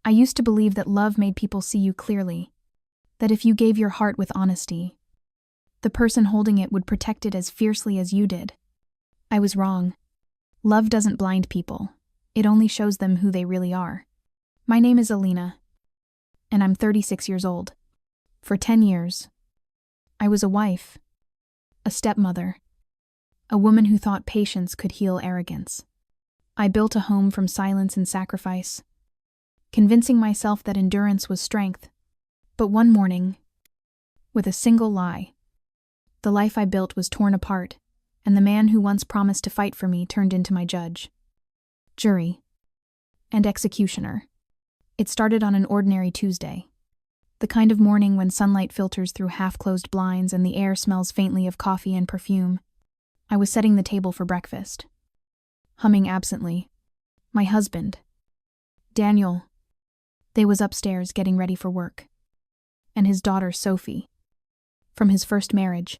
I used to believe that love made people see you clearly, that if you gave your heart with honesty, the person holding it would protect it as fiercely as you did. I was wrong. Love doesn't blind people. It only shows them who they really are. My name is Alina, and I'm 36 years old. For 10 years, I was a wife, a stepmother, a woman who thought patience could heal arrogance. I built a home from silence and sacrifice, convincing myself that endurance was strength. But one morning, with a single lie, the life I built was torn apart, and the man who once promised to fight for me turned into my judge, jury, and executioner. It started on an ordinary Tuesday, the kind of morning when sunlight filters through half-closed blinds and the air smells faintly of coffee and perfume. I was setting the table for breakfast, humming absently. My husband, Daniel, they was upstairs getting ready for work, and his daughter Sophie, from his first marriage.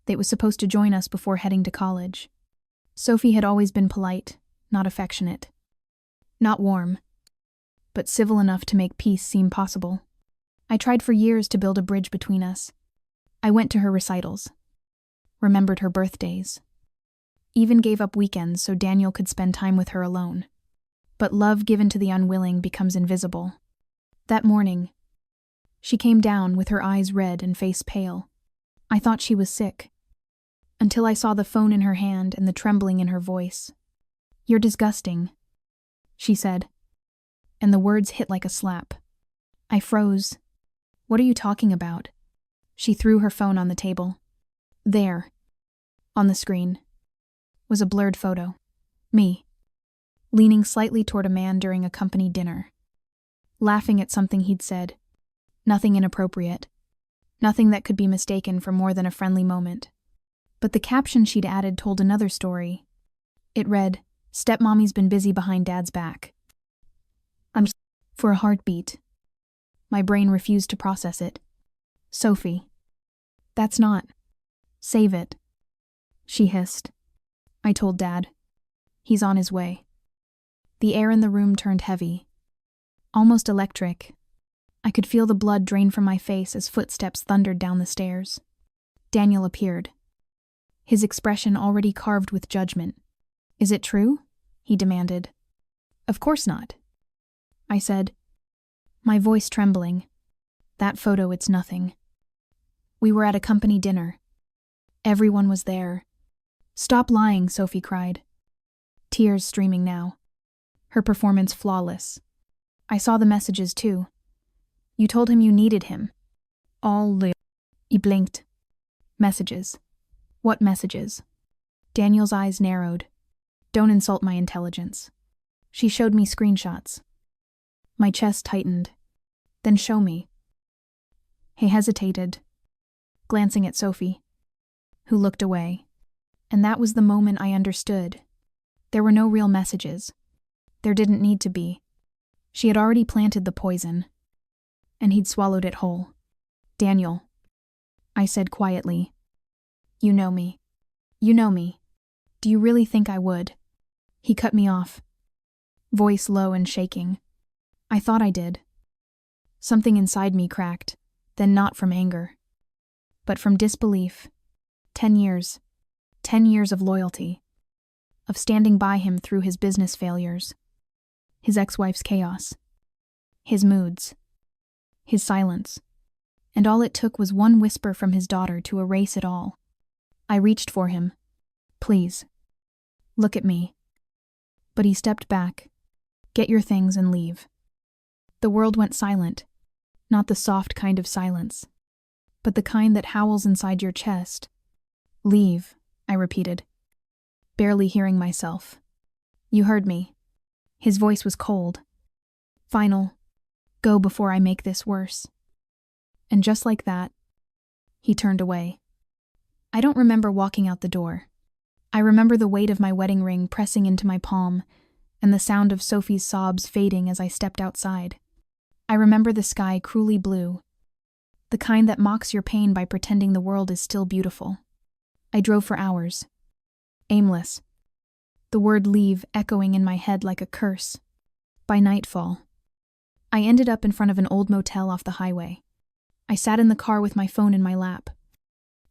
They was supposed to join us before heading to college. Sophie had always been polite, not affectionate, not warm, but civil enough to make peace seem possible. I tried for years to build a bridge between us. I went to her recitals, remembered her birthdays, even gave up weekends so Daniel could spend time with her alone. But love given to the unwilling becomes invisible. That morning, she came down with her eyes red and face pale. I thought she was sick, until I saw the phone in her hand and the trembling in her voice. "You're disgusting," she said, and the words hit like a slap. I froze. "What are you talking about?" She threw her phone on the table. There, on the screen, was a blurred photo. Me, leaning slightly toward a man during a company dinner, laughing at something he'd said. Nothing inappropriate, nothing that could be mistaken for more than a friendly moment. But the caption she'd added told another story. It read, "Stepmommy's been busy behind Dad's back." For a heartbeat. My brain refused to process it. "Sophie, that's not. Save it," she hissed. I told Dad. He's on his way. The air in the room turned heavy, almost electric. I could feel the blood drain from my face as footsteps thundered down the stairs. Daniel appeared, his expression already carved with judgment. "Is it true?" he demanded. "Of course not," I said, my voice trembling. "That photo, it's nothing." We were at a company dinner. Everyone was there. "Stop lying," Sophie cried, tears streaming now, her performance flawless. "I saw the messages too. You told him you needed him." He blinked. "Messages? What messages?" Daniel's eyes narrowed. "Don't insult my intelligence." She showed me screenshots. My chest tightened. "Then show me." He hesitated, glancing at Sophie, who looked away. And that was the moment I understood. There were no real messages. There didn't need to be. She had already planted the poison, and he'd swallowed it whole. "Daniel," I said quietly, "you know me. You know me. Do you really think I would?" He cut me off, voice low and shaking. I thought I did. Something inside me cracked, then not from anger, but from disbelief. 10 years. 10 years of loyalty, of standing by him through his business failures, his ex-wife's chaos, his moods, his silence, and all it took was one whisper from his daughter to erase it all. I reached for him. "Please, look at me." But he stepped back. "Get your things and leave." The world went silent, not the soft kind of silence, but the kind that howls inside your chest. "Leave," I repeated, barely hearing myself. "You heard me." His voice was cold. "Final. Go before I make this worse." And just like that, he turned away. I don't remember walking out the door. I remember the weight of my wedding ring pressing into my palm and the sound of Sophie's sobs fading as I stepped outside. I remember the sky cruelly blue, the kind that mocks your pain by pretending the world is still beautiful. I drove for hours, aimless, the word leave echoing in my head like a curse. By nightfall, I ended up in front of an old motel off the highway. I sat in the car with my phone in my lap,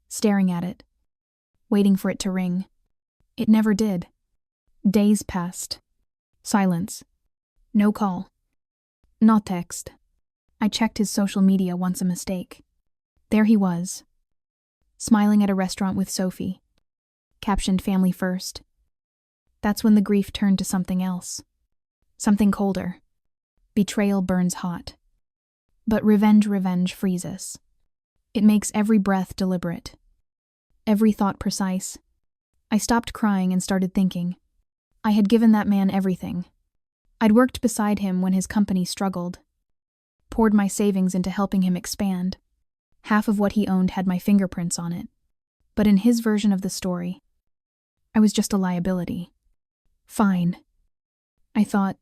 staring at it, waiting for it to ring. It never did. Days passed. Silence. No call. Not text. I checked his social media once a mistake. There he was, smiling at a restaurant with Sophie. Captioned family first. That's when the grief turned to something else. Something colder. Betrayal burns hot. But revenge freezes. It makes every breath deliberate. Every thought precise. I stopped crying and started thinking. I had given that man everything. I'd worked beside him when his company struggled. Poured my savings into helping him expand. Half of what he owned had my fingerprints on it. But in his version of the story, I was just a liability. Fine. I thought,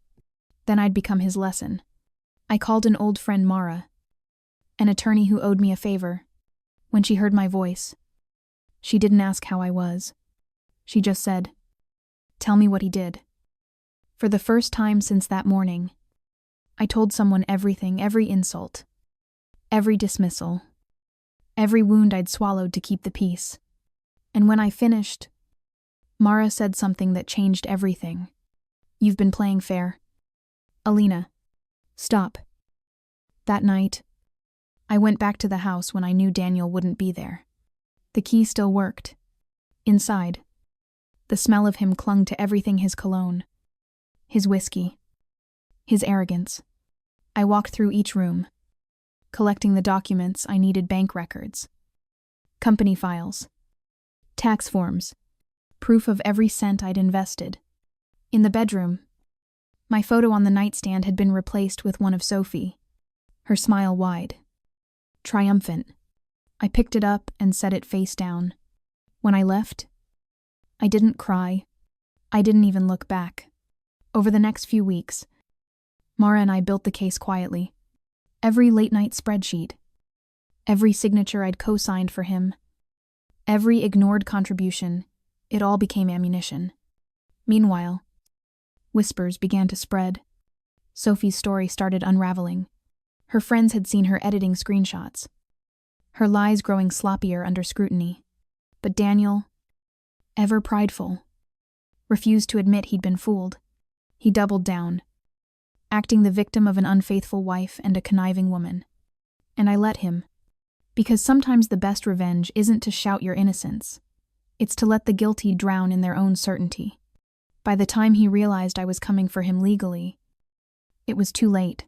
then I'd become his lesson. I called an old friend, Mara, an attorney who owed me a favor. When she heard my voice, she didn't ask how I was. She just said, "Tell me what he did." For the first time since that morning, I told someone everything, every insult, every dismissal, every wound I'd swallowed to keep the peace. And when I finished, Mara said something that changed everything. "You've been playing fair. Alina, stop." That night, I went back to the house when I knew Daniel wouldn't be there. The key still worked. Inside, the smell of him clung to everything: his cologne, his whiskey, his arrogance. I walked through each room, collecting the documents I needed: bank records, company files, tax forms, proof of every cent I'd invested. In the bedroom, my photo on the nightstand had been replaced with one of Sophie, her smile wide, triumphant. I picked it up and set it face down. When I left, I didn't cry. I didn't even look back. Over the next few weeks, Mara and I built the case quietly. Every late-night spreadsheet, every signature I'd co-signed for him, every ignored contribution, it all became ammunition. Meanwhile, whispers began to spread. Sophie's story started unraveling. Her friends had seen her editing screenshots, her lies growing sloppier under scrutiny. But Daniel, ever prideful, refused to admit he'd been fooled. He doubled down, acting the victim of an unfaithful wife and a conniving woman. And I let him, because sometimes the best revenge isn't to shout your innocence. It's to let the guilty drown in their own certainty. By the time he realized I was coming for him legally, it was too late.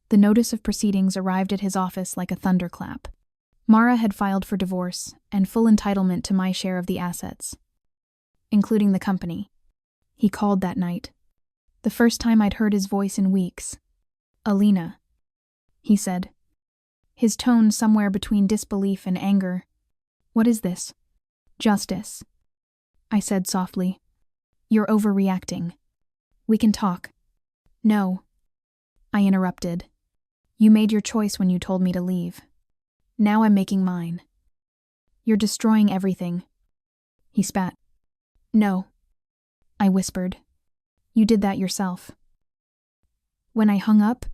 The notice of proceedings arrived at his office like a thunderclap. Mara had filed for divorce and full entitlement to my share of the assets, including the company. He called that night. The first time I'd heard his voice in weeks. "Alina," he said, his tone somewhere between disbelief and anger. "What is this?" "Justice," I said softly. "You're overreacting. We can talk." "No," I interrupted. "You made your choice when you told me to leave. Now I'm making mine. You're destroying everything." He spat. "No," I whispered. "You did that yourself." When I hung up,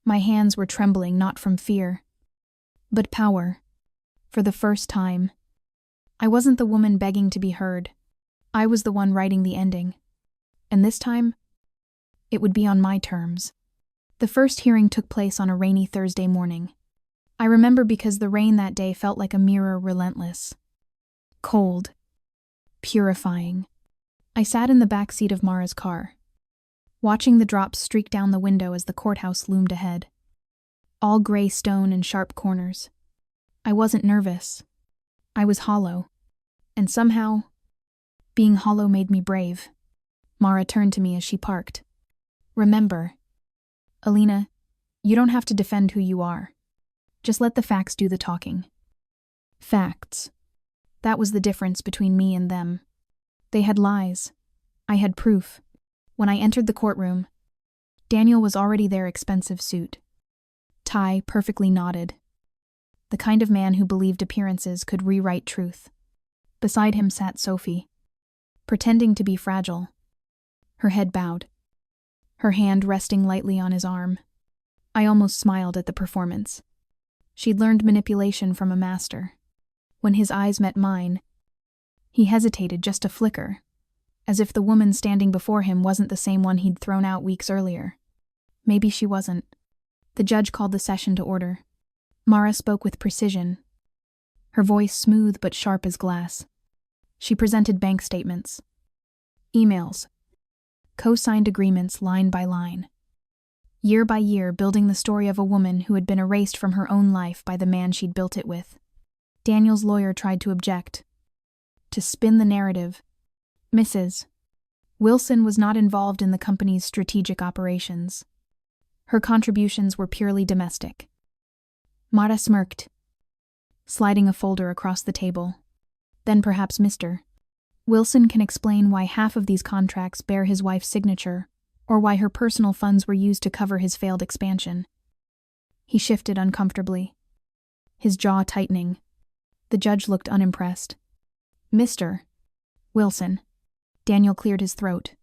my hands were trembling, not from fear, but power. For the first time, I wasn't the woman begging to be heard. I was the one writing the ending. And this time, it would be on my terms. The first hearing took place on a rainy Thursday morning. I remember because the rain that day felt like a mirror, relentless, cold, purifying. I sat in the back seat of Mara's car, watching the drops streak down the window as the courthouse loomed ahead. All gray stone and sharp corners. I wasn't nervous. I was hollow. And somehow, being hollow made me brave. Mara turned to me as she parked. "Remember, Alina, you don't have to defend who you are. Just let the facts do the talking." Facts. That was the difference between me and them. They had lies. I had proof. When I entered the courtroom, Daniel was already there, expensive suit, tie perfectly knotted. The kind of man who believed appearances could rewrite truth. Beside him sat Sophie, pretending to be fragile, her head bowed, her hand resting lightly on his arm. I almost smiled at the performance. She'd learned manipulation from a master. When his eyes met mine, he hesitated just a flicker, as if the woman standing before him wasn't the same one he'd thrown out weeks earlier. Maybe she wasn't. The judge called the session to order. Mara spoke with precision, her voice smooth but sharp as glass. She presented bank statements, emails, co-signed agreements line by line. Year by year, building the story of a woman who had been erased from her own life by the man she'd built it with. Daniel's lawyer tried to object, to spin the narrative. Mrs. Wilson was not involved in the company's strategic operations. Her contributions were purely domestic. Mara smirked, sliding a folder across the table. Then perhaps Mr. Wilson can explain why half of these contracts bear his wife's signature, or why her personal funds were used to cover his failed expansion. He shifted uncomfortably, his jaw tightening. The judge looked unimpressed. Mr. Wilson. Daniel cleared his throat.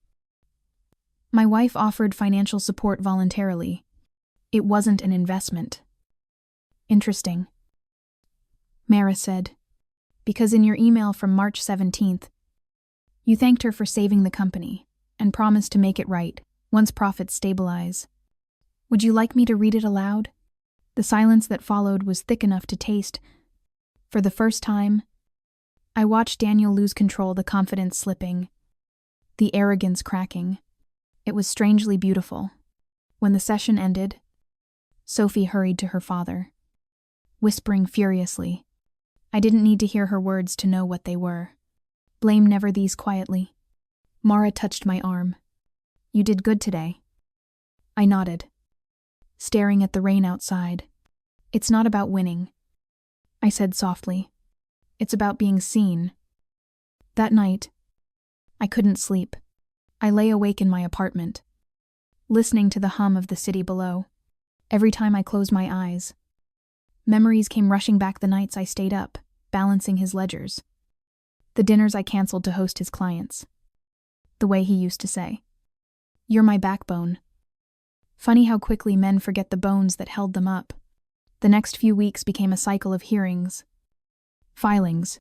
My wife offered financial support voluntarily. It wasn't an investment. Interesting. Mara said, because in your email from March 17th, you thanked her for saving the company and promised to make it right once profits stabilize. Would you like me to read it aloud? The silence that followed was thick enough to taste. For the first time, I watched Daniel lose control, the confidence slipping, the arrogance cracking. It was strangely beautiful. When the session ended, Sophie hurried to her father, whispering furiously. I didn't need to hear her words to know what they were. Blame never these quietly. Mara touched my arm. You did good today. I nodded, staring at the rain outside. It's not about winning, I said softly. It's about being seen. That night, I couldn't sleep. I lay awake in my apartment, listening to the hum of the city below. Every time I closed my eyes, memories came rushing back, the nights I stayed up, balancing his ledgers, the dinners I canceled to host his clients, the way he used to say, "You're my backbone." Funny how quickly men forget the bones that held them up. The next few weeks became a cycle of hearings, filings,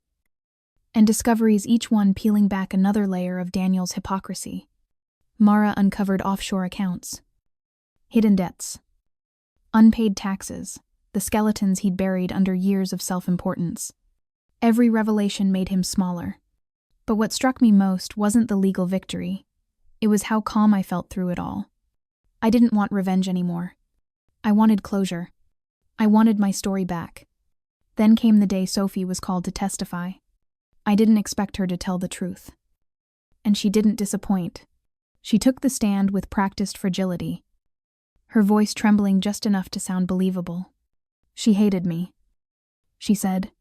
and discoveries, each one peeling back another layer of Daniel's hypocrisy. Mara uncovered offshore accounts, hidden debts, unpaid taxes, the skeletons he'd buried under years of self-importance. Every revelation made him smaller. But what struck me most wasn't the legal victory. It was how calm I felt through it all. I didn't want revenge anymore. I wanted closure. I wanted my story back. Then came the day Sophie was called to testify. I didn't expect her to tell the truth. And she didn't disappoint. She took the stand with practiced fragility, her voice trembling just enough to sound believable. She hated me, she said.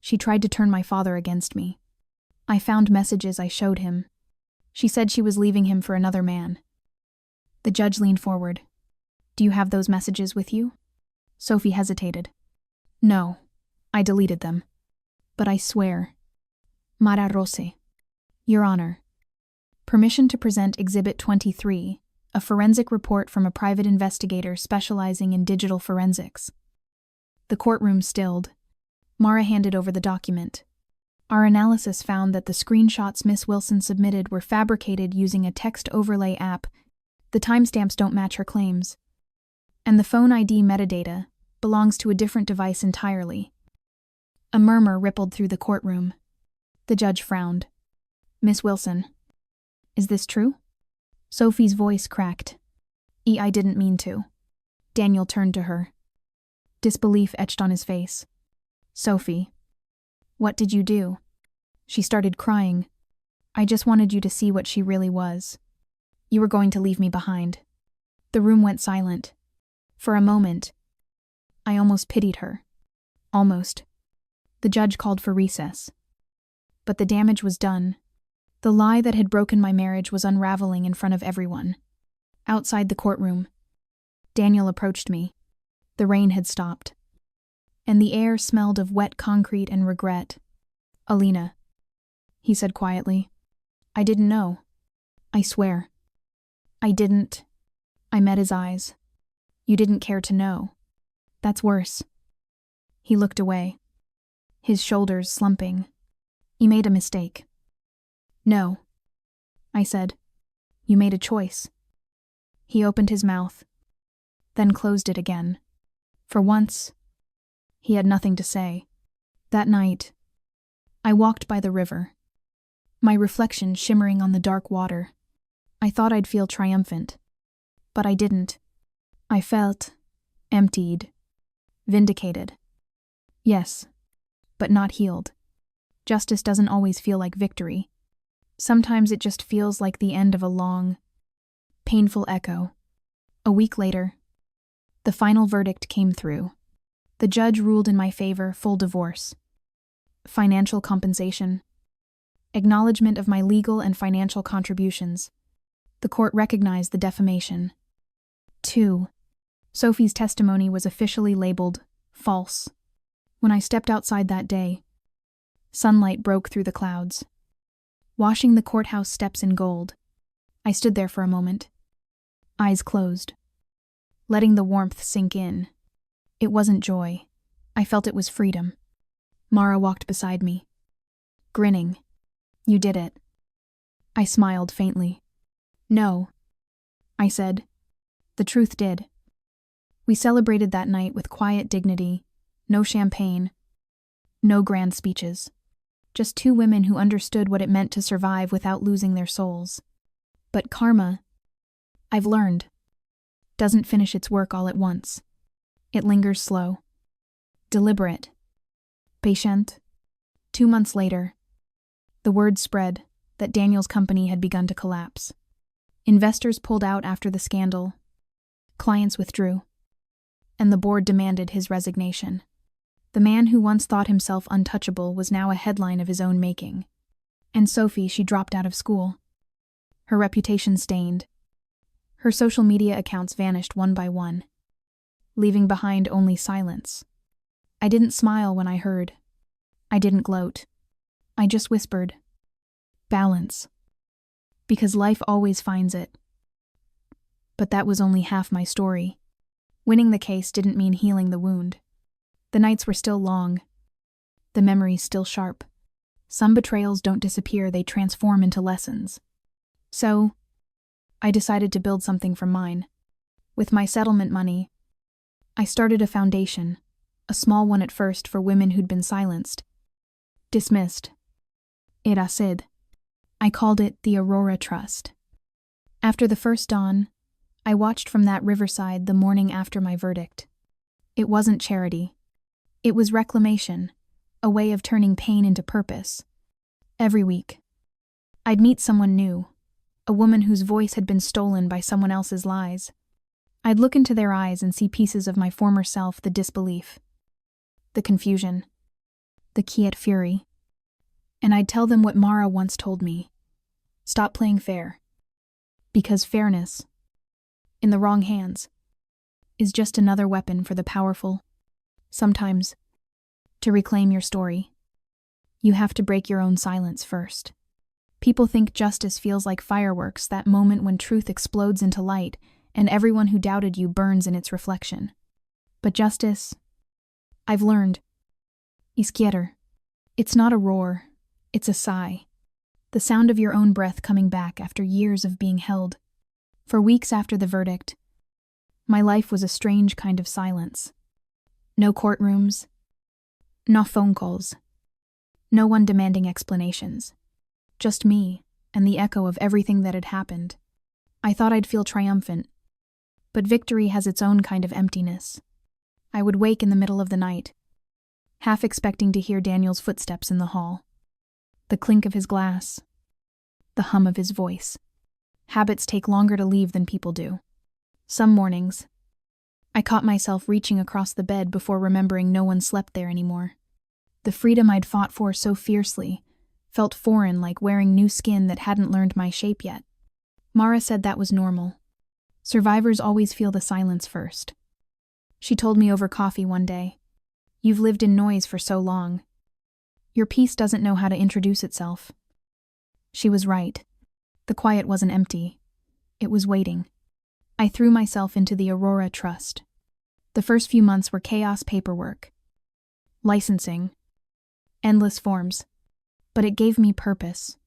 She tried to turn my father against me. I found messages I showed him. She said she was leaving him for another man. The judge leaned forward. Do you have those messages with you? Sophie hesitated. No, I deleted them. But I swear. Mara Rose. Your Honor. Permission to present Exhibit 23, a forensic report from a private investigator specializing in digital forensics. The courtroom stilled. Mara handed over the document. Our analysis found that the screenshots Miss Wilson submitted were fabricated using a text overlay app. The timestamps don't match her claims. And the phone ID metadata belongs to a different device entirely. A murmur rippled through the courtroom. The judge frowned. Miss Wilson. Is this true? Sophie's voice cracked. I didn't mean to. Daniel turned to her. Disbelief etched on his face. Sophie. What did you do? She started crying. I just wanted you to see what she really was. You were going to leave me behind. The room went silent. For a moment, I almost pitied her. Almost. The judge called for recess. But the damage was done. The lie that had broken my marriage was unraveling in front of everyone. Outside the courtroom, Daniel approached me. The rain had stopped, and the air smelled of wet concrete and regret. Alina, he said quietly. I didn't know. I swear. I didn't. I met his eyes. You didn't care to know. That's worse. He looked away, his shoulders slumping. You made a mistake. No, I said. You made a choice. He opened his mouth, then closed it again. For once, he had nothing to say. That night, I walked by the river, my reflection shimmering on the dark water. I thought I'd feel triumphant, but I didn't. I felt emptied, vindicated. Yes, but not healed. Justice doesn't always feel like victory. Sometimes it just feels like the end of a long, painful echo. A week later, the final verdict came through. The judge ruled in my favor: full divorce, financial compensation, acknowledgement of my legal and financial contributions. The court recognized the defamation. 2. Sophie's testimony was officially labeled false. When I stepped outside that day, sunlight broke through the clouds, washing the courthouse steps in gold. I stood there for a moment, eyes closed, letting the warmth sink in. It wasn't joy. I felt it was freedom. Mara walked beside me, grinning. You did it. I smiled faintly. No, I said. The truth did. We celebrated that night with quiet dignity, no champagne, no grand speeches. Just two women who understood what it meant to survive without losing their souls. But karma, I've learned, doesn't finish its work all at once. It lingers slow, deliberate, patient. 2 months later, the word spread that Daniel's company had begun to collapse. Investors pulled out after the scandal, clients withdrew, and the board demanded his resignation. The man who once thought himself untouchable was now a headline of his own making. And Sophie, she dropped out of school. Her reputation stained. Her social media accounts vanished one by one, leaving behind only silence. I didn't smile when I heard. I didn't gloat. I just whispered, balance. Because life always finds it. But that was only half my story. Winning the case didn't mean healing the wound. The nights were still long, the memories still sharp. Some betrayals don't disappear, they transform into lessons. So, I decided to build something from mine. With my settlement money, I started a foundation, a small one at first for women who'd been silenced, dismissed. Iracid. I called it the Aurora Trust. After the first dawn, I watched from that riverside the morning after my verdict. It wasn't charity. It was reclamation, a way of turning pain into purpose. Every week, I'd meet someone new, a woman whose voice had been stolen by someone else's lies. I'd look into their eyes and see pieces of my former self: the disbelief, the confusion, the quiet fury. And I'd tell them what Mara once told me: stop playing fair. Because fairness, in the wrong hands, is just another weapon for the powerful. Sometimes, to reclaim your story, you have to break your own silence first. People think justice feels like fireworks, that moment when truth explodes into light and everyone who doubted you burns in its reflection. But justice, I've learned, is quieter. It's not a roar, it's a sigh. The sound of your own breath coming back after years of being held. For weeks after the verdict, my life was a strange kind of silence. No courtrooms, no phone calls, no one demanding explanations. Just me and the echo of everything that had happened. I thought I'd feel triumphant, but victory has its own kind of emptiness. I would wake in the middle of the night, half expecting to hear Daniel's footsteps in the hall, the clink of his glass, the hum of his voice. Habits take longer to leave than people do. Some mornings, I caught myself reaching across the bed before remembering no one slept there anymore. The freedom I'd fought for so fiercely felt foreign, like wearing new skin that hadn't learned my shape yet. Mara said that was normal. Survivors always feel the silence first. She told me over coffee one day, "You've lived in noise for so long. Your peace doesn't know how to introduce itself." She was right. The quiet wasn't empty. It was waiting. I threw myself into the Aurora Trust. The first few months were chaos: paperwork, licensing, endless forms. But it gave me purpose.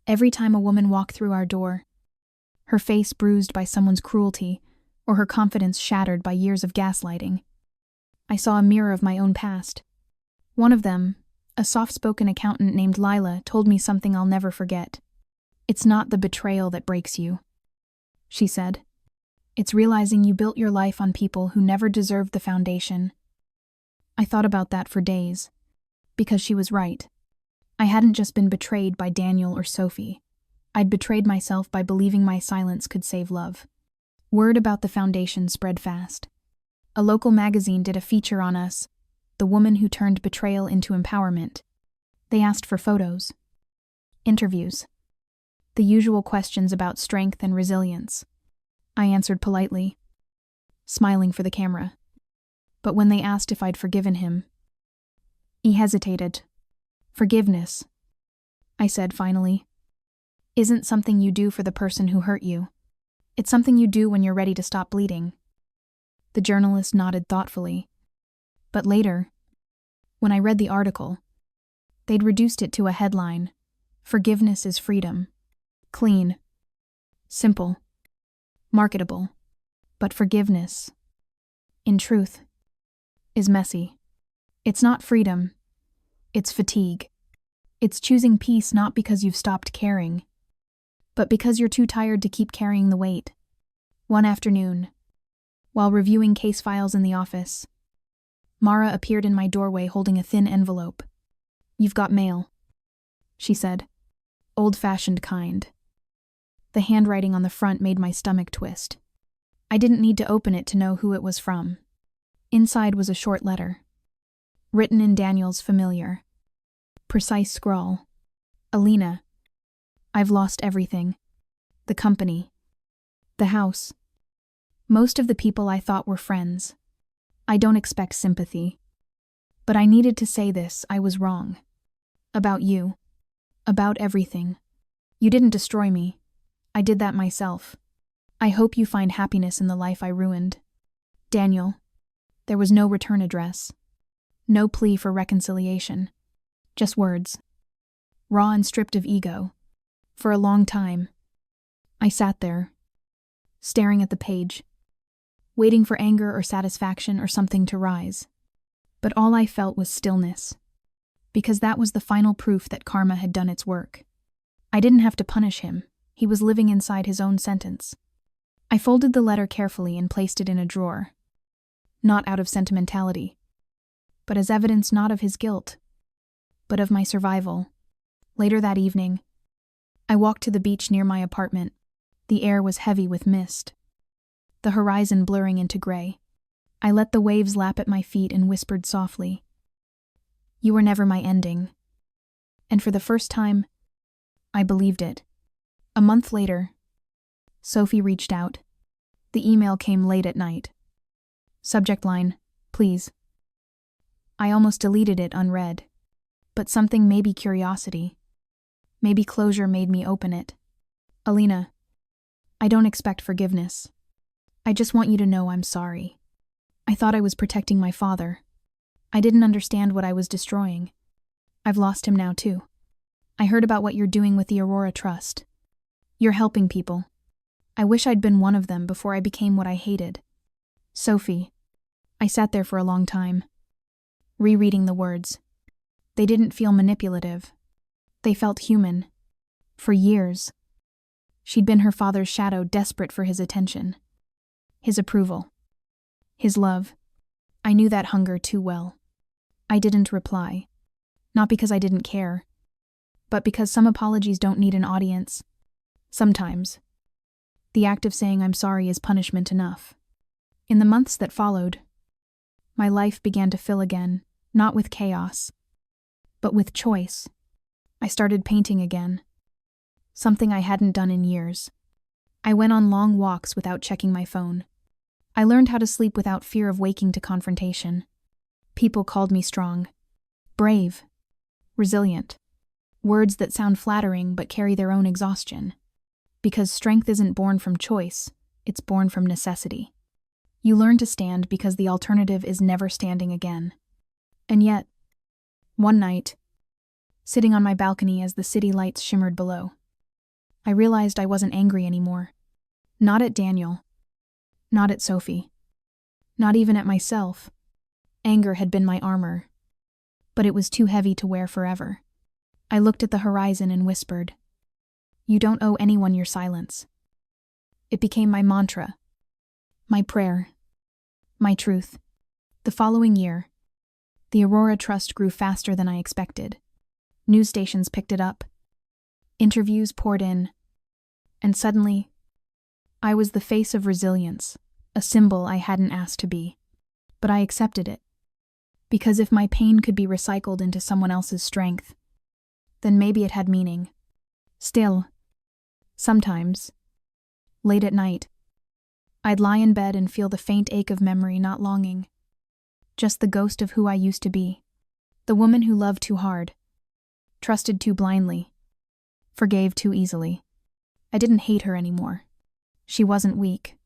Every time a woman walked through our door, her face bruised by someone's cruelty or her confidence shattered by years of gaslighting, I saw a mirror of my own past. One of them, a soft-spoken accountant named Lila, told me something I'll never forget. "It's not the betrayal that breaks you," she said. "It's realizing you built your life on people who never deserved the foundation." I thought about that for days, because she was right. I hadn't just been betrayed by Daniel or Sophie. I'd betrayed myself by believing my silence could save love. Word about the foundation spread fast. A local magazine did a feature on us, the woman who turned betrayal into empowerment. They asked for photos, interviews, the usual questions about strength and resilience. I answered politely, smiling for the camera. But when they asked if I'd forgiven him, he hesitated. "Forgiveness," I said finally, "isn't something you do for the person who hurt you. It's something you do when you're ready to stop bleeding." The journalist nodded thoughtfully. But later, when I read the article, they'd reduced it to a headline: "Forgiveness is freedom." Clean, simple, marketable. But forgiveness, in truth, is messy. It's not freedom. It's fatigue. It's choosing peace not because you've stopped caring, but because you're too tired to keep carrying the weight. One afternoon, while reviewing case files in the office, Mara appeared in my doorway holding a thin envelope. "You've got mail," she said. Old-fashioned kind. The handwriting on the front made my stomach twist. I didn't need to open it to know who it was from. Inside was a short letter, written in Daniel's familiar, precise scrawl. "Alina, I've lost everything. The company, the house, most of the people I thought were friends. I don't expect sympathy. But I needed to say this. I was wrong. About you. About everything. You didn't destroy me. I did that myself. I hope you find happiness in the life I ruined. Daniel." There was no return address. No plea for reconciliation. Just words. Raw and stripped of ego. For a long time, I sat there, staring at the page, waiting for anger or satisfaction or something to rise. But all I felt was stillness, because that was the final proof that karma had done its work. I didn't have to punish him. He was living inside his own sentence. I folded the letter carefully and placed it in a drawer. Not out of sentimentality, but as evidence not of his guilt, but of my survival. Later that evening, I walked to the beach near my apartment. The air was heavy with mist, the horizon blurring into gray. I let the waves lap at my feet and whispered softly, "You were never my ending." And for the first time, I believed it. A month later, Sophie reached out. The email came late at night. Subject line, "Please." I almost deleted it unread. But something, maybe curiosity, maybe closure, made me open it. "Alina, I don't expect forgiveness. I just want you to know I'm sorry. I thought I was protecting my father. I didn't understand what I was destroying. I've lost him now too. I heard about what you're doing with the Aurora Trust. You're helping people. I wish I'd been one of them before I became what I hated. Sophie." I sat there for a long time, rereading the words. They didn't feel manipulative. They felt human. For years, she'd been her father's shadow, desperate for his attention, his approval, his love. I knew that hunger too well. I didn't reply. Not because I didn't care, but because some apologies don't need an audience. Sometimes, the act of saying I'm sorry is punishment enough. In the months that followed, my life began to fill again, not with chaos, but with choice. I started painting again, something I hadn't done in years. I went on long walks without checking my phone. I learned how to sleep without fear of waking to confrontation. People called me strong, brave, resilient. Words that sound flattering but carry their own exhaustion. Because strength isn't born from choice, it's born from necessity. You learn to stand because the alternative is never standing again. And yet, one night, sitting on my balcony as the city lights shimmered below, I realized I wasn't angry anymore. Not at Daniel. Not at Sophie. Not even at myself. Anger had been my armor, but it was too heavy to wear forever. I looked at the horizon and whispered, "You don't owe anyone your silence." It became my mantra, my prayer, my truth. The following year, the Aurora Trust grew faster than I expected. News stations picked it up. Interviews poured in. And suddenly, I was the face of resilience, a symbol I hadn't asked to be. But I accepted it. Because if my pain could be recycled into someone else's strength, then maybe it had meaning. Still, sometimes, late at night, I'd lie in bed and feel the faint ache of memory, not longing. Just the ghost of who I used to be. The woman who loved too hard, trusted too blindly, forgave too easily. I didn't hate her anymore. She wasn't weak.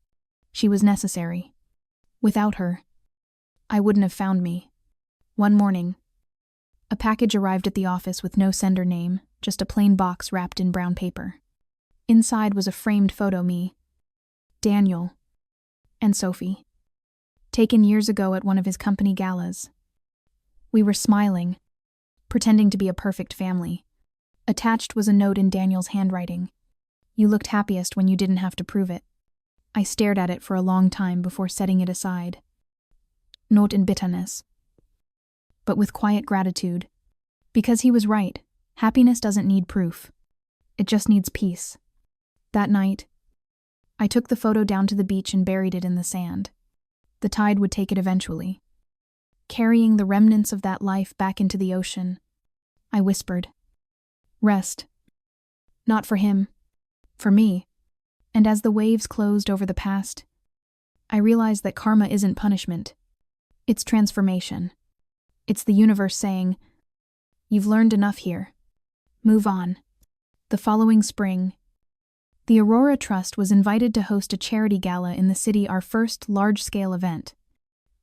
She was necessary. Without her, I wouldn't have found me. One morning, a package arrived at the office with no sender name, just a plain box wrapped in brown paper. Inside was a framed photo me, Daniel, and Sophie, taken years ago at one of his company galas. We were smiling, pretending to be a perfect family. Attached was a note in Daniel's handwriting. "You looked happiest when you didn't have to prove it." I stared at it for a long time before setting it aside. Not in bitterness, but with quiet gratitude. Because he was right, happiness doesn't need proof. It just needs peace. That night, I took the photo down to the beach and buried it in the sand. The tide would take it eventually. Carrying the remnants of that life back into the ocean, I whispered, "Rest. Not for him, for me." And as the waves closed over the past, I realized that karma isn't punishment. It's transformation. It's the universe saying, "You've learned enough here. Move on." The following spring, the Aurora Trust was invited to host a charity gala in the city, our first large-scale event.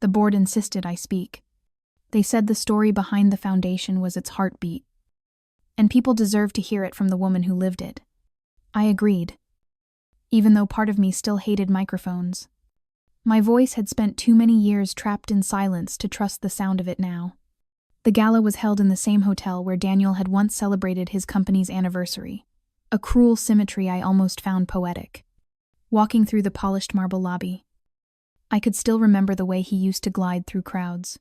The board insisted I speak. They said the story behind the foundation was its heartbeat, and people deserved to hear it from the woman who lived it. I agreed, even though part of me still hated microphones. My voice had spent too many years trapped in silence to trust the sound of it now. The gala was held in the same hotel where Daniel had once celebrated his company's anniversary, a cruel symmetry I almost found poetic. Walking through the polished marble lobby, I could still remember the way he used to glide through crowds,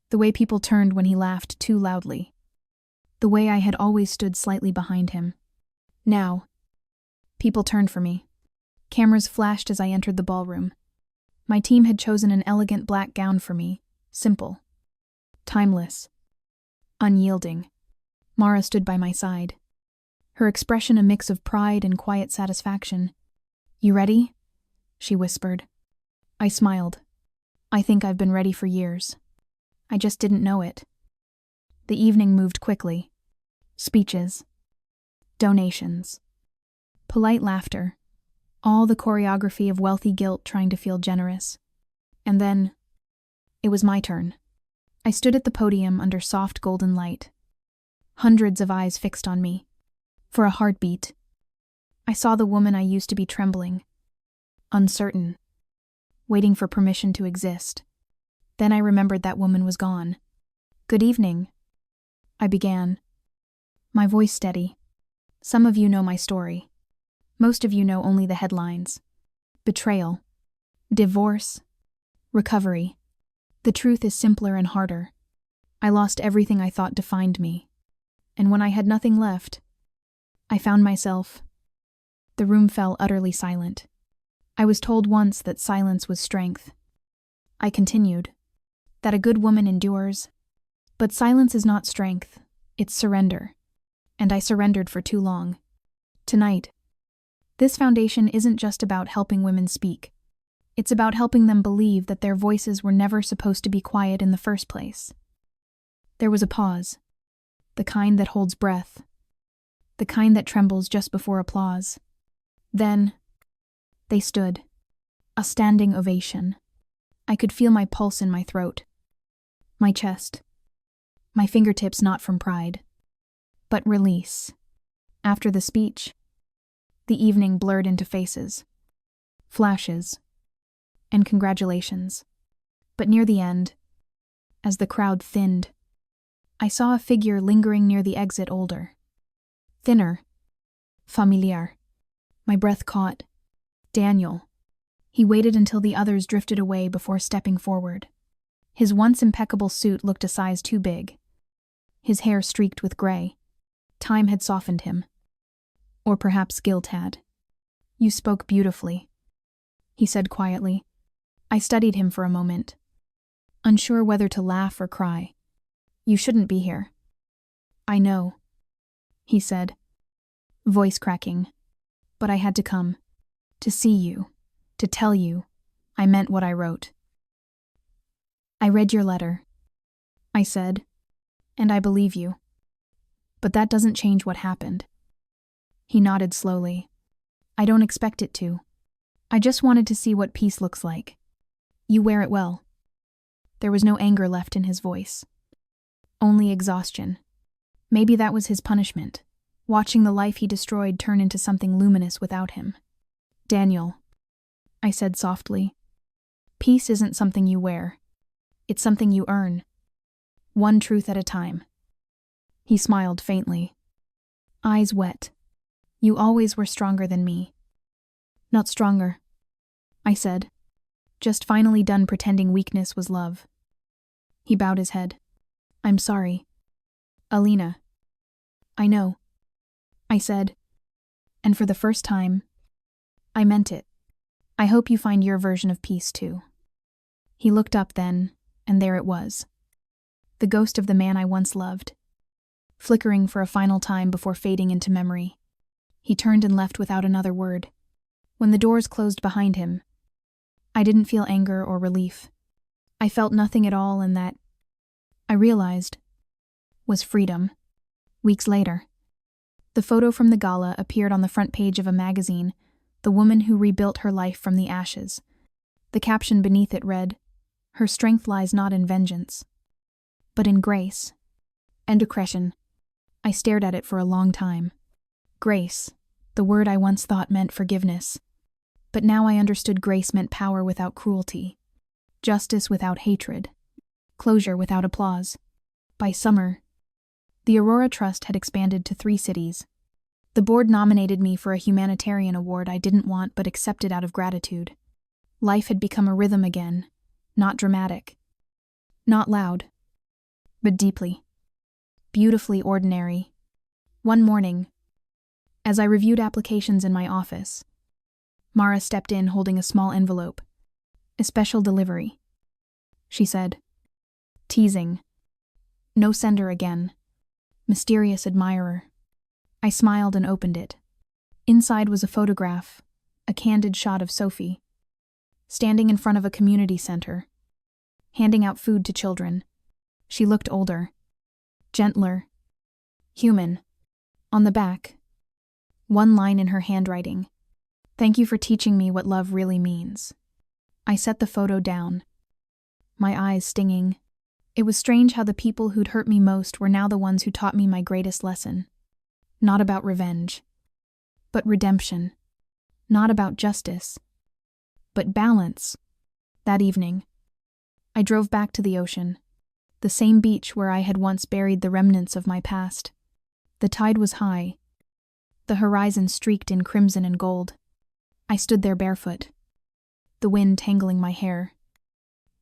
the way people turned when he laughed too loudly, the way I had always stood slightly behind him. Now, people turned for me. Cameras flashed as I entered the ballroom. My team had chosen an elegant black gown for me, simple, timeless, unyielding. Mara stood by my side, her expression a mix of pride and quiet satisfaction. "You ready?" she whispered. I smiled. "I think I've been ready for years. I just didn't know it." The evening moved quickly. Speeches, donations, polite laughter, all the choreography of wealthy guilt trying to feel generous. And then, it was my turn. I stood at the podium under soft golden light. Hundreds of eyes fixed on me. For a heartbeat, I saw the woman I used to be, trembling, uncertain, waiting for permission to exist. Then I remembered that woman was gone. "Good evening," I began, my voice steady. "Some of you know my story. Most of you know only the headlines. Betrayal, divorce, recovery. The truth is simpler and harder. I lost everything I thought defined me. And when I had nothing left, I found myself." The room fell utterly silent. I was told once that silence was strength. I continued, that a good woman endures. But silence is not strength, it's surrender. And I surrendered for too long. Tonight, this foundation isn't just about helping women speak. It's about helping them believe that their voices were never supposed to be quiet in the first place. There was a pause, the kind that holds breath, the kind that trembles just before applause. Then, they stood, A standing ovation. I could feel my pulse in my throat, my chest, my fingertips not from pride, but release. After the speech, the evening blurred into faces, flashes, and congratulations. But near the end, as the crowd thinned, I saw a figure lingering near the exit, older, thinner, familiar. My breath caught. Daniel. He waited until the others drifted away before stepping forward. His once impeccable suit looked a size too big. His hair streaked with gray. Time had softened him. Or perhaps guilt had. "You spoke beautifully," he said quietly. I studied him for a moment, unsure whether to laugh or cry. "You shouldn't be here." "I know," he said, voice cracking. "But I had to come. To see you. To tell you. I meant what I wrote." "I read your letter," I said, "and I believe you. But that doesn't change what happened." He nodded slowly. "I don't expect it to. I just wanted to see what peace looks like. You wear it well." There was no anger left in his voice. Only exhaustion. Maybe that was his punishment, watching the life he destroyed turn into something luminous without him. "Daniel," I said softly, "peace isn't something you wear. It's something you earn. One truth at a time." He smiled faintly. Eyes wet. "You always were stronger than me." "Not stronger," I said, just finally done pretending weakness was love. He bowed his head. "I'm sorry." "Alina." "I know," I said, and for the first time, I meant it. "I hope you find your version of peace too." He looked up then, and there it was. The ghost of the man I once loved, flickering for a final time before fading into memory. He turned and left without another word. When the doors closed behind him, I didn't feel anger or relief. I felt nothing at all, and that, I realized, was freedom. Weeks later, the photo from the gala appeared on the front page of a magazine, The Woman Who Rebuilt Her Life from the Ashes. The caption beneath it read, "Her strength lies not in vengeance, but in grace." And discretion. I stared at it for a long time. Grace, the word I once thought meant forgiveness. But now I understood grace meant power without cruelty, justice without hatred, closure without applause. By summer, the Aurora Trust had expanded to 3 cities. The board nominated me for a humanitarian award I didn't want but accepted out of gratitude. Life had become a rhythm again, not dramatic, not loud, but deeply, beautifully ordinary. One morning, as I reviewed applications in my office, Mara stepped in holding a small envelope. "A special delivery," she said, teasing. No sender again. Mysterious admirer. I smiled and opened it. Inside was a photograph, a candid shot of Sophie, standing in front of a community center, handing out food to children. She looked older, gentler, human. On the back, one line in her handwriting, "Thank you for teaching me what love really means." I set the photo down, my eyes stinging. It was strange how the people who'd hurt me most were now the ones who taught me my greatest lesson. Not about revenge, but redemption. Not about justice, but balance. That evening, I drove back to the ocean, the same beach where I had once buried the remnants of my past. The tide was high, the horizon streaked in crimson and gold. I stood there barefoot, the wind tangling my hair,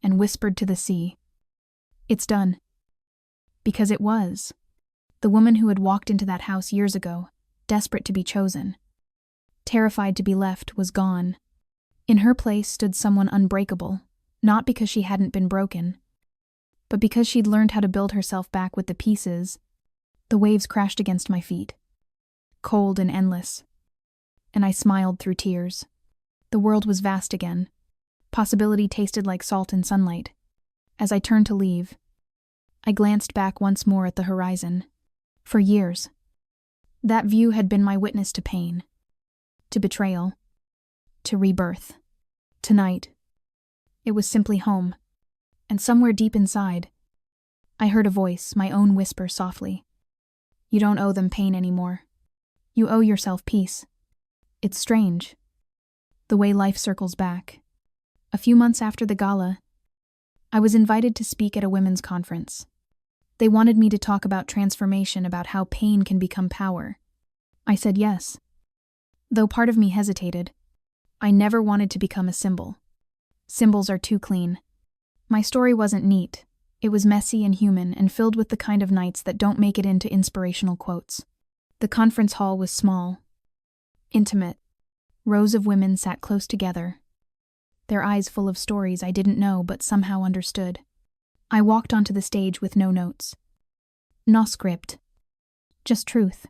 and whispered to the sea, "It's done." Because it was. The woman who had walked into that house years ago, desperate to be chosen, terrified to be left, was gone. In her place stood someone unbreakable, not because she hadn't been broken, but because she'd learned how to build herself back with the pieces. The waves crashed against my feet, cold and endless, and I smiled through tears. The world was vast again. Possibility tasted like salt in sunlight. As I turned to leave, I glanced back once more at the horizon. For years, that view had been my witness to pain, to betrayal, to rebirth. Tonight, it was simply home, and somewhere deep inside, I heard a voice, my own whisper softly. You don't owe them pain anymore. You owe yourself peace. It's strange, the way life circles back. A few months after the gala, I was invited to speak at a women's conference. They wanted me to talk about transformation, about how pain can become power. I said yes. Though part of me hesitated, I never wanted to become a symbol. Symbols are too clean. My story wasn't neat. It was messy and human and filled with the kind of nights that don't make it into inspirational quotes. The conference hall was small, intimate. Rows of women sat close together, their eyes full of stories I didn't know but somehow understood. I walked onto the stage with no notes. No script. Just truth.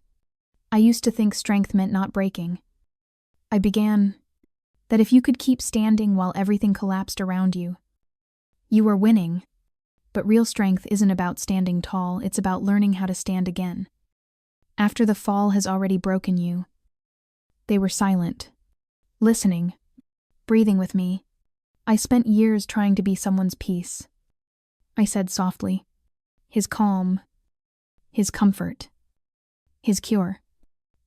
I used to think strength meant not breaking. I began that if you could keep standing while everything collapsed around you, you were winning. But real strength isn't about standing tall, it's about learning how to stand again. After the fall has already broken you. They were silent, listening, breathing with me. I spent years trying to be someone's peace. I said softly, his calm, his comfort, his cure.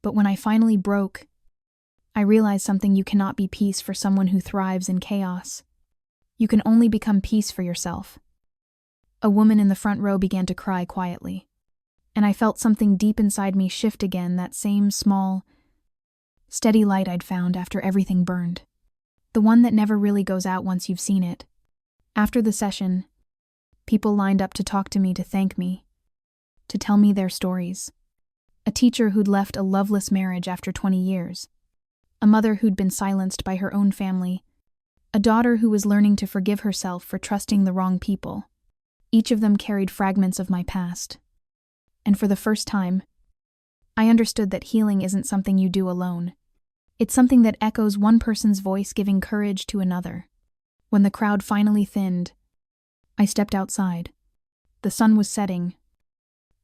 But when I finally broke, I realized something: you cannot be peace for someone who thrives in chaos. You can only become peace for yourself. A woman in the front row began to cry quietly, and I felt something deep inside me shift again, that same small, steady light I'd found after everything burned. The one that never really goes out once you've seen it. After the session, people lined up to talk to me, to thank me, to tell me their stories. A teacher who'd left a loveless marriage after 20 years. A mother who'd been silenced by her own family. A daughter who was learning to forgive herself for trusting the wrong people. Each of them carried fragments of my past. And for the first time, I understood that healing isn't something you do alone. It's something that echoes, one person's voice giving courage to another. When the crowd finally thinned, I stepped outside. The sun was setting,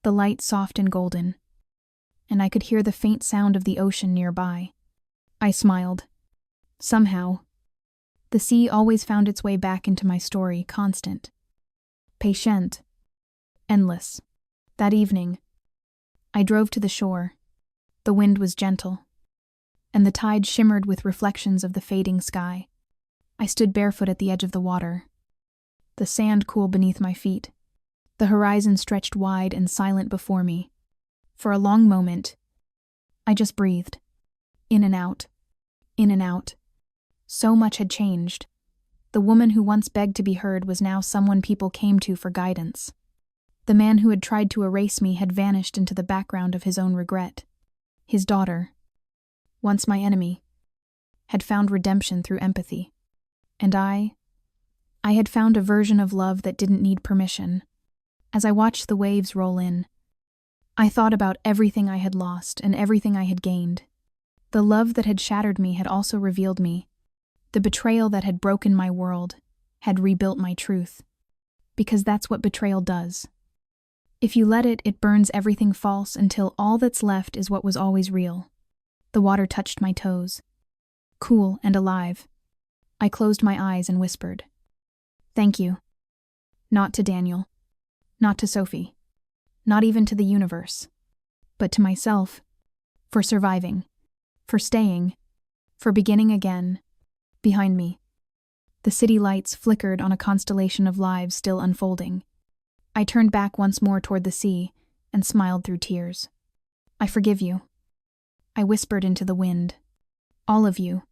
the light soft and golden, and I could hear the faint sound of the ocean nearby. I smiled. Somehow, the sea always found its way back into my story, constant, patient, endless. That evening, I drove to the shore. The wind was gentle, and the tide shimmered with reflections of the fading sky. I stood barefoot at the edge of the water, the sand cool beneath my feet. The horizon stretched wide and silent before me. For a long moment, I just breathed, in and out, in and out. So much had changed. The woman who once begged to be heard was now someone people came to for guidance. The man who had tried to erase me had vanished into the background of his own regret. His daughter, once my enemy, had found redemption through empathy. And I had found a version of love that didn't need permission. As I watched the waves roll in, I thought about everything I had lost and everything I had gained. The love that had shattered me had also revealed me. The betrayal that had broken my world had rebuilt my truth. Because that's what betrayal does. If you let it, it burns everything false until all that's left is what was always real. The water touched my toes, cool and alive. I closed my eyes and whispered, "Thank you." Not to Daniel, not to Sophie, not even to the universe, but to myself, for surviving, for staying, for beginning again. Behind me, the city lights flickered on a constellation of lives still unfolding. I turned back once more toward the sea and smiled through tears. "I forgive you," I whispered into the wind. "All of you.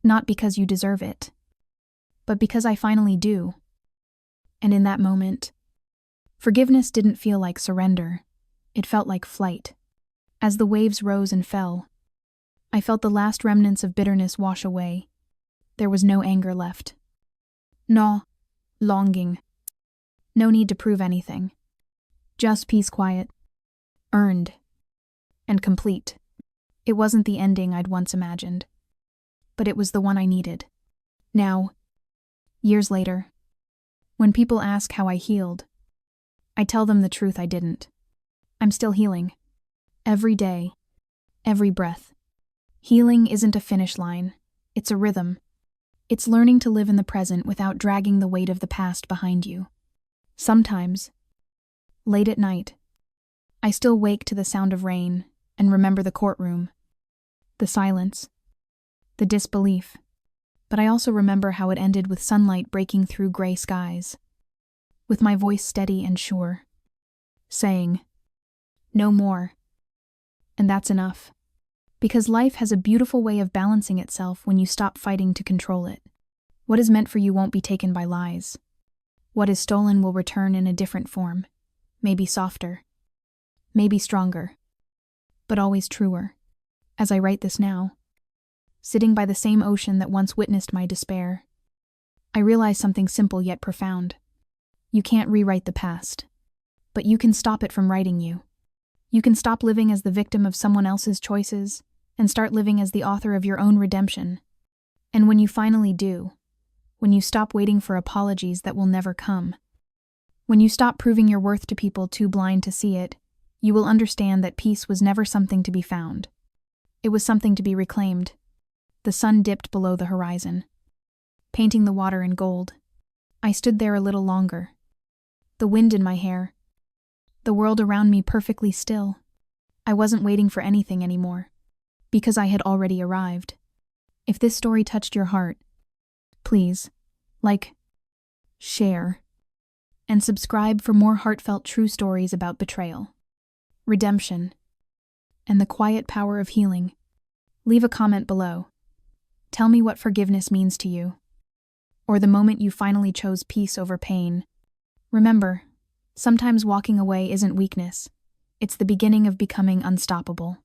Not because you deserve it, but because I finally do." And in that moment, forgiveness didn't feel like surrender. It felt like flight. As the waves rose and fell, I felt the last remnants of bitterness wash away. There was no anger left. No longing. No need to prove anything. Just peace, quiet, earned, and complete. It wasn't the ending I'd once imagined, but it was the one I needed. Now, years later, when people ask how I healed, I tell them the truth: I didn't. I'm still healing. Every day, every breath. Healing isn't a finish line, it's a rhythm. It's learning to live in the present without dragging the weight of the past behind you. Sometimes, late at night, I still wake to the sound of rain and remember the courtroom, the silence, the disbelief. But I also remember how it ended with sunlight breaking through gray skies, with my voice steady and sure, saying, "No more." And that's enough. Because life has a beautiful way of balancing itself when you stop fighting to control it. What is meant for you won't be taken by lies. What is stolen will return in a different form, maybe softer, maybe stronger, but always truer. As I write this now, sitting by the same ocean that once witnessed my despair, I realize something simple yet profound. You can't rewrite the past, but you can stop it from writing you. You can stop living as the victim of someone else's choices and start living as the author of your own redemption. And when you finally do, when you stop waiting for apologies that will never come, when you stop proving your worth to people too blind to see it, you will understand that peace was never something to be found. It was something to be reclaimed. The sun dipped below the horizon, painting the water in gold. I stood there a little longer, the wind in my hair, the world around me perfectly still. I wasn't waiting for anything anymore, because I had already arrived. If this story touched your heart, please, like, share, and subscribe for more heartfelt true stories about betrayal, redemption, and the quiet power of healing. Leave a comment below. Tell me what forgiveness means to you, or the moment you finally chose peace over pain. Remember, sometimes walking away isn't weakness. It's the beginning of becoming unstoppable.